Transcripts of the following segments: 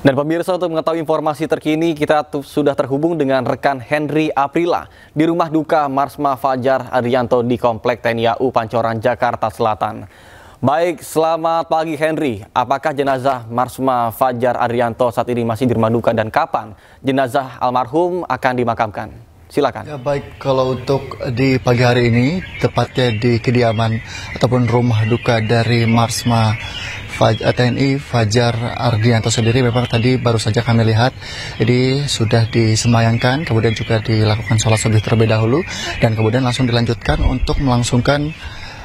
Dan pemirsa, untuk mengetahui informasi terkini, kita sudah terhubung dengan rekan Henry Aprila di rumah duka Marsma Fajar Arianto di Komplek TNI AU Pancoran, Jakarta Selatan. Baik, selamat pagi Henry. Apakah jenazah Marsma Fajar Arianto saat ini masih di rumah duka dan kapan jenazah almarhum akan dimakamkan? Silakan. Ya, baik, kalau untuk di pagi hari ini, tepatnya di kediaman ataupun rumah duka dari Marsma TNI Fajar Arianto sendiri, memang tadi baru saja kami lihat jadi sudah disemayangkan, kemudian juga dilakukan sholat subuh terlebih dahulu, dan kemudian langsung dilanjutkan untuk melangsungkan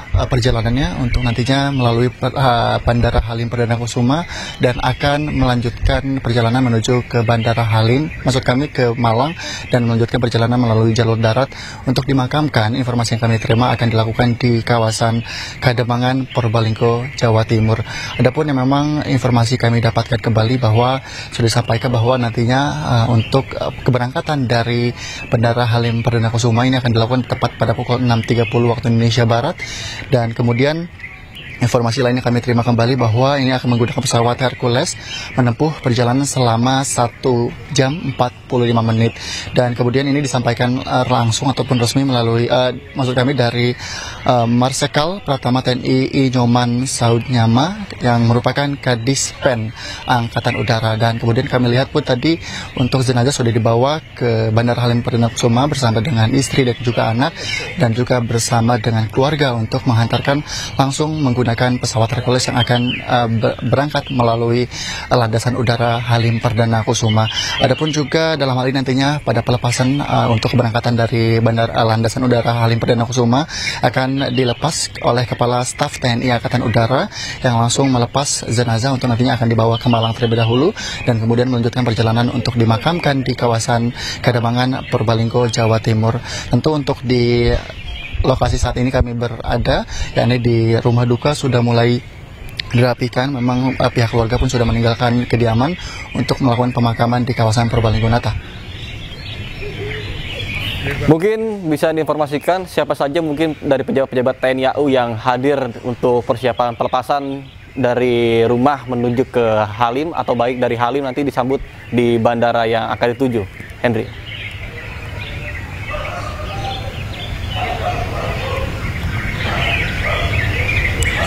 perjalanannya untuk nantinya melalui Bandara Halim Perdana Kusuma dan akan melanjutkan perjalanan menuju ke Bandara Halim, maksud kami ke Malang, dan melanjutkan perjalanan melalui jalur darat untuk dimakamkan. Informasi yang kami terima akan dilakukan di kawasan Kademangan, Purbalingga, Jawa Timur. Adapun yang memang informasi kami dapatkan kembali bahwa sudah disampaikan bahwa nantinya untuk keberangkatan dari Bandara Halim Perdana Kusuma ini akan dilakukan tepat pada pukul 6.30 waktu Indonesia Barat. Dan kemudian informasi lainnya kami terima kembali bahwa ini akan menggunakan pesawat Hercules menempuh perjalanan selama 1 jam 45 menit. Dan kemudian ini disampaikan langsung ataupun resmi melalui maksud kami dari Marsikal Pratama TNI I Nyoman Saudnyama yang merupakan Kadis Pen Angkatan Udara. Dan kemudian kami lihat pun tadi untuk jenazah sudah dibawa ke Bandara Halim Perdana Kusuma bersama dengan istri dan juga anak, dan juga bersama dengan keluarga untuk menghantarkan langsung menggunakan pesawat Hercules yang akan berangkat melalui landasan udara Halim Perdana Kusuma. Adapun juga dalam hal ini nantinya pada pelepasan untuk keberangkatan dari landasan udara Halim Perdana Kusuma akan dilepas oleh Kepala Staf TNI Angkatan Udara yang langsung melepas jenazah untuk nantinya akan dibawa ke Malang terlebih dahulu, dan kemudian melanjutkan perjalanan untuk dimakamkan di kawasan Kademangan, Purbalingga, Jawa Timur. Tentu untuk di lokasi saat ini kami berada, yakni di rumah duka, sudah mulai dirapikan. Memang pihak keluarga pun sudah meninggalkan kediaman untuk melakukan pemakaman di kawasan Purbalingga. Nata. Mungkin bisa diinformasikan siapa saja mungkin dari pejabat-pejabat TNI AU yang hadir untuk persiapan pelepasan dari rumah menuju ke Halim, atau baik dari Halim nanti disambut di bandara yang akan dituju, Henry?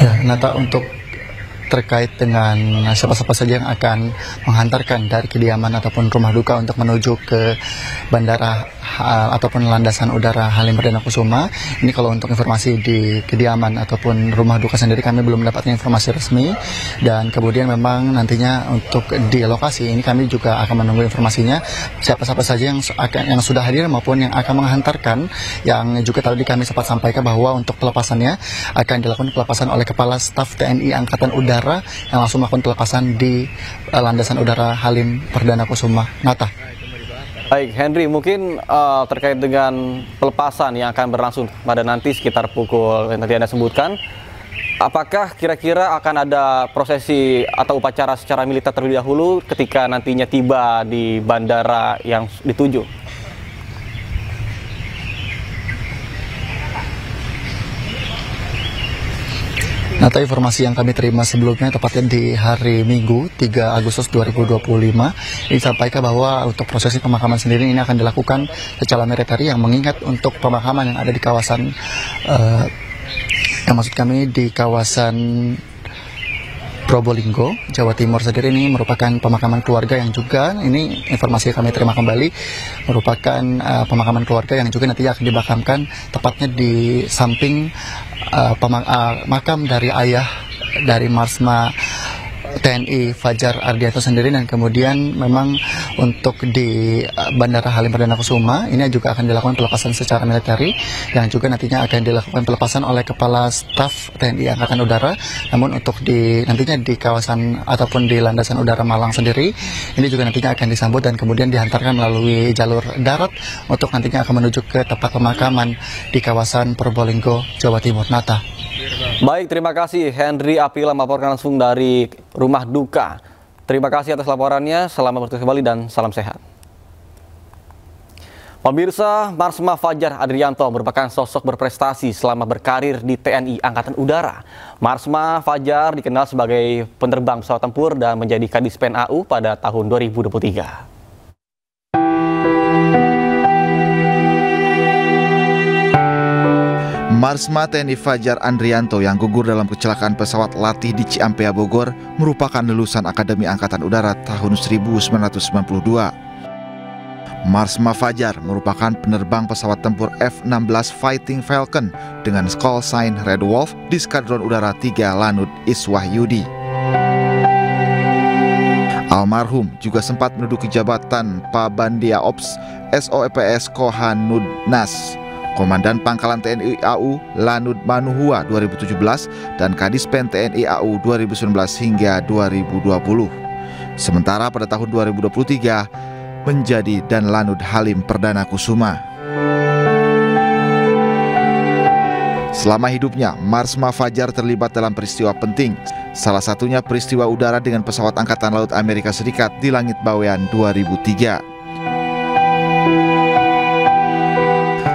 Ya, Nata, untuk terkait dengan siapa-siapa saja yang akan menghantarkan dari kediaman ataupun rumah duka untuk menuju ke bandara ataupun landasan udara Halim Perdana Kusuma, ini kalau untuk informasi di kediaman ataupun rumah duka sendiri kami belum mendapatkan informasi resmi. Dan kemudian memang nantinya untuk di lokasi ini kami juga akan menunggu informasinya siapa-siapa saja yang sudah hadir maupun yang akan menghantarkan, yang juga tadi kami sempat sampaikan bahwa untuk pelepasannya akan dilakukan pelepasan oleh Kepala Staf TNI Angkatan Udara yang langsung melakukan pelepasan di landasan udara Halim Perdana Kusuma. Nata. Baik, Henry, mungkin terkait dengan pelepasan yang akan berlangsung pada nanti sekitar pukul yang tadi Anda sebutkan, apakah kira-kira akan ada prosesi atau upacara secara militer terlebih dahulu ketika nantinya tiba di bandara yang dituju? Nah, informasi yang kami terima sebelumnya, tepatnya di hari Minggu 3 Agustus 2025, ini disampaikan bahwa untuk prosesi pemakaman sendiri ini akan dilakukan secara militer, yang mengingat untuk pemakaman yang ada di kawasan yang maksud kami di kawasan Probolinggo, Jawa Timur sendiri, ini merupakan pemakaman keluarga yang juga, ini informasi yang kami terima kembali, merupakan pemakaman keluarga yang juga nanti akan dimakamkan tepatnya di samping makam dari ayah dari Marsma TNI Fajar Arianto sendiri. Dan kemudian memang untuk di Bandara Halim Perdana Kusuma ini juga akan dilakukan pelepasan secara militer, yang juga nantinya akan dilakukan pelepasan oleh Kepala Staf TNI Angkatan Udara. Namun untuk nantinya di kawasan ataupun di landasan udara Malang sendiri, ini juga nantinya akan disambut dan kemudian dihantarkan melalui jalur darat untuk nantinya akan menuju ke tempat pemakaman di kawasan Purbalingga, Jawa Timur. Nata. Baik, terima kasih Henry Aprila melaporkan langsung dari rumah duka. Terima kasih atas laporannya, selamat bertugas kembali dan salam sehat. Pemirsa, Marsma Fajar Adrianto merupakan sosok berprestasi selama berkarir di TNI Angkatan Udara. Marsma Fajar dikenal sebagai penerbang pesawat tempur dan menjadi Kadispen AU pada tahun 2023. Marsma TNI Fajar Andrianto yang gugur dalam kecelakaan pesawat latih di Ciampea, Bogor merupakan lulusan Akademi Angkatan Udara tahun 1992. Marsma Fajar merupakan penerbang pesawat tempur F-16 Fighting Falcon dengan call sign Red Wolf di Skadron Udara 3 Lanut Iswahyudi. Almarhum juga sempat menduduki jabatan Pabandia Ops SOEPS Kohanudnas, Komandan Pangkalan TNI AU Lanut Manuhua 2017 dan Kadispen TNI AU 2019 hingga 2020. Sementara pada tahun 2023 menjadi Dan Lanut Halim Perdana Kusuma. Selama hidupnya, Marsma Fajar terlibat dalam peristiwa penting. Salah satunya peristiwa udara dengan pesawat Angkatan Laut Amerika Serikat di Langit Bawean 2003.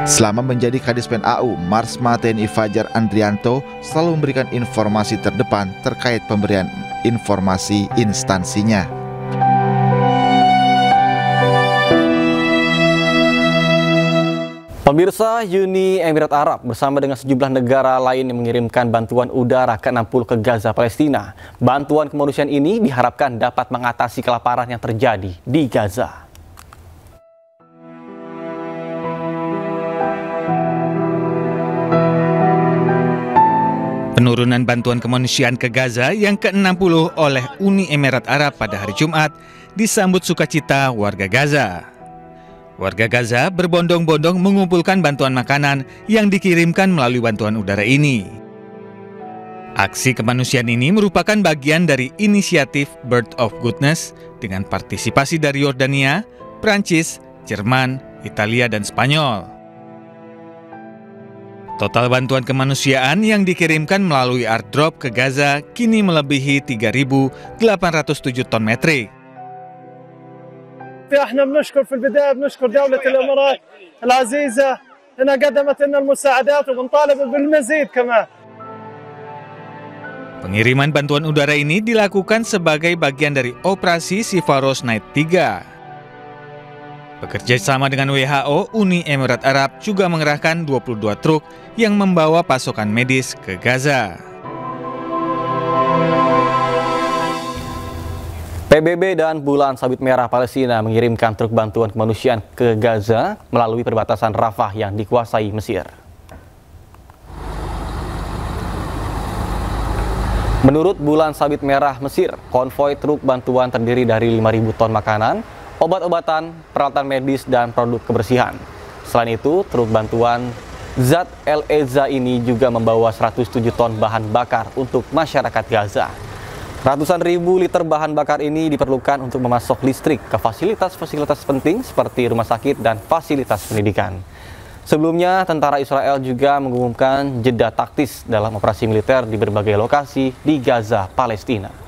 Selama menjadi Kadispen AU, Marsma TNI Fajar Andrianto selalu memberikan informasi terdepan terkait pemberian informasi instansinya. Pemirsa, Uni Emirat Arab bersama dengan sejumlah negara lain yang mengirimkan bantuan udara ke-60 ke Gaza, Palestina. Bantuan kemanusiaan ini diharapkan dapat mengatasi kelaparan yang terjadi di Gaza. Penurunan bantuan kemanusiaan ke Gaza yang ke-60 oleh Uni Emirat Arab pada hari Jumat disambut sukacita warga Gaza. Warga Gaza berbondong-bondong mengumpulkan bantuan makanan yang dikirimkan melalui bantuan udara ini. Aksi kemanusiaan ini merupakan bagian dari inisiatif Bird of Goodness dengan partisipasi dari Yordania, Prancis, Jerman, Italia, dan Spanyol. Total bantuan kemanusiaan yang dikirimkan melalui airdrop ke Gaza kini melebihi 3.807 ton metrik. احنا بنشكر في البدايه بنشكر دوله الامارات العزيزه انها قدمت لنا المساعدات وبنطالب بالمزيد كمان. Pengiriman bantuan udara ini dilakukan sebagai bagian dari operasi Sifaros Night 3. Bekerja sama dengan WHO, Uni Emirat Arab juga mengerahkan 22 truk yang membawa pasokan medis ke Gaza. PBB dan Bulan Sabit Merah Palestina mengirimkan truk bantuan kemanusiaan ke Gaza melalui perbatasan Rafah yang dikuasai Mesir. Menurut Bulan Sabit Merah Mesir, konvoi truk bantuan terdiri dari 5.000 ton makanan, obat-obatan, peralatan medis, dan produk kebersihan. Selain itu, truk bantuan Zat El Eza ini juga membawa 107 ton bahan bakar untuk masyarakat Gaza. Ratusan ribu liter bahan bakar ini diperlukan untuk memasok listrik ke fasilitas-fasilitas penting seperti rumah sakit dan fasilitas pendidikan. Sebelumnya, tentara Israel juga mengumumkan jeda taktis dalam operasi militer di berbagai lokasi di Gaza, Palestina.